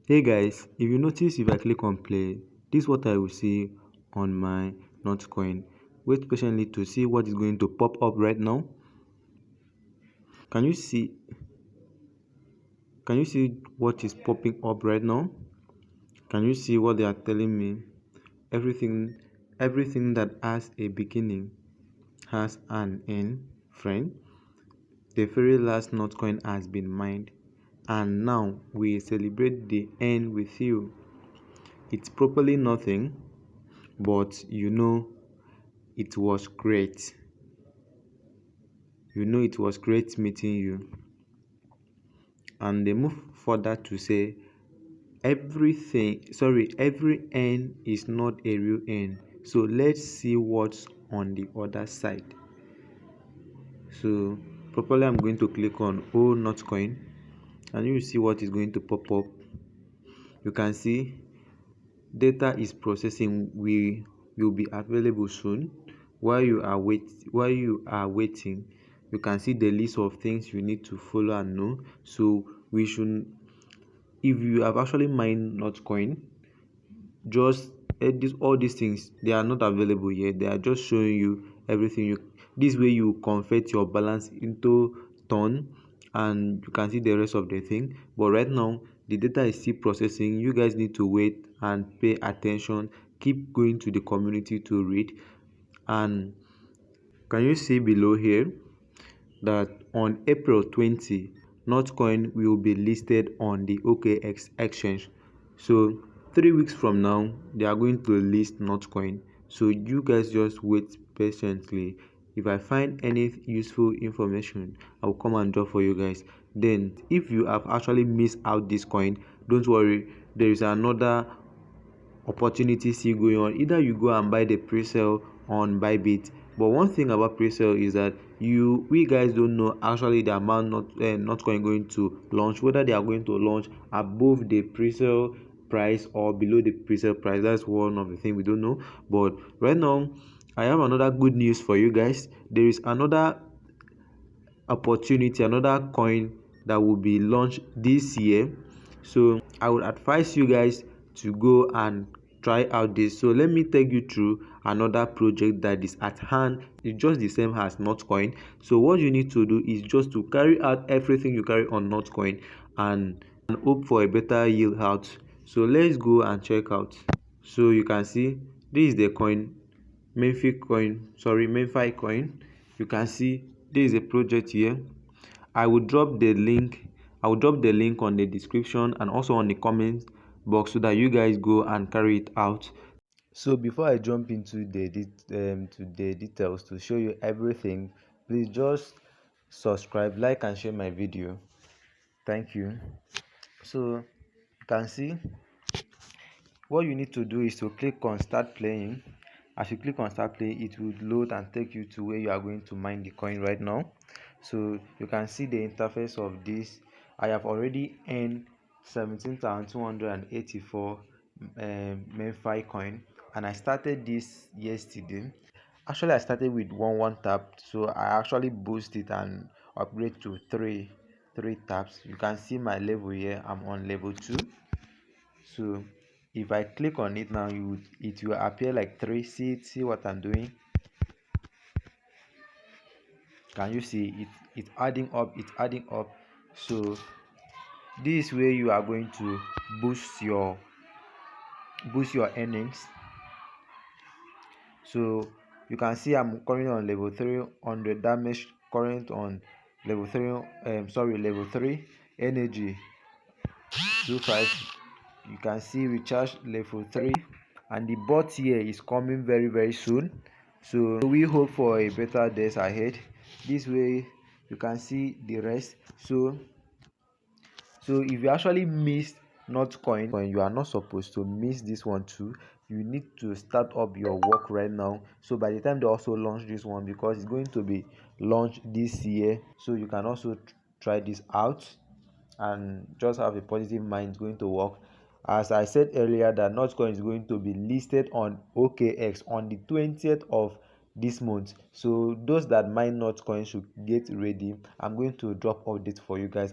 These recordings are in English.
Hey guys, if you notice, if I click on play, this is what I will see on my Notcoin. Wait patiently to see what is going to pop up right now. Can you see what is popping up right now? Can you see what they are telling me? Everything that has a beginning has an end, friend. The very last Notcoin has been mined, and now we celebrate the end with you. It's properly nothing, but it was great. It was great meeting you. And they move further to say every end is not a real end. So let's see what's on the other side. So properly I'm going to click on oh Notcoin, and you see what is going to pop up. You can see data is processing. We will be available soon. While you are waiting, you can see the list of things you need to follow and know. So we should, if you have actually mined Notcoin, just all these things, they are not available yet. They are just showing you everything. This way you convert your balance into ton, and you can see the rest of the thing. But right now the data is still processing. You guys need to wait and pay attention. Keep going to the community to read. And can you see below here that on April 20, Notcoin will be listed on the OKX exchange? So 3 weeks from now, they are going to list Notcoin. So you guys just wait patiently. If I find any useful information, I will come and drop for you guys. Then if you have actually missed out this coin, don't worry, there is another opportunity still going on. Either you go and buy the pre-sale on Bybit. But one thing about pre-sale is that we guys don't know actually the amount not going to launch, whether they are going to launch above the pre-sale price or below the pre-sale price. That's one of the things we don't know. But right now I have another good news for you guys. There is another opportunity, another coin that will be launched this year. So I would advise you guys to go and try out this. So let me take you through another project that is at hand. It's just the same as Notcoin. So what you need to do is just to carry out everything you carry on Notcoin, and hope for a better yield out. So let's go and check out. So you can see this is the coin, Memefi coin. You can see there is a project here. I will drop the link. I will drop the link on the description and also on the comment box so that you guys go and carry it out. So before I jump into to the details to show you everything, please just subscribe, like, and share my video. Thank you. So you can see what you need to do is to click on start playing. As you click on start playing, it will load and take you to where you are going to mine the coin right now. So you can see the interface of this. I have already earned 17,284 Memefi coin, and I started this yesterday. Actually I started with one tap, so I actually boost it and upgrade to three taps. You can see my level here. I'm on level 2. So if I click on it now, it will appear like 3. See what I'm doing. Can you see it? It's adding up. It's adding up. So this way you are going to boost your earnings. So you can see I'm currently on level 300 damage, current on level 3, level 3 energy 25. You can see recharge level 3, and the bot here is coming very soon. So we hope for a better days ahead. This way you can see the rest. So if you actually missed Notcoin, you are not supposed to miss this one too. You need to start up your work right now, so by the time they also launch this one, because it's going to be launched this year, so you can also try this out and just have a positive mind. It's going to work. As I said earlier, that Notcoin is going to be listed on OKX on the 20th of this month. So those that mine Notcoin should get ready. I'm going to drop updates for you guys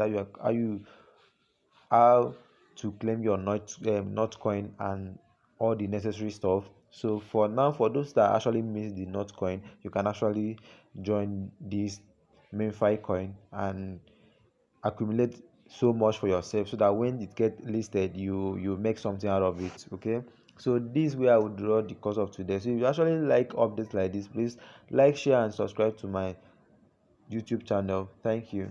how to claim your not coin and all the necessary stuff. So for now, for those that actually miss the not coin, you can actually join this Memefi coin and accumulate so much for yourself, so that when it get listed, you make something out of it. Okay, so this way I would draw the course of today. So if you actually like updates like this, please like, share and subscribe to my YouTube channel. Thank you.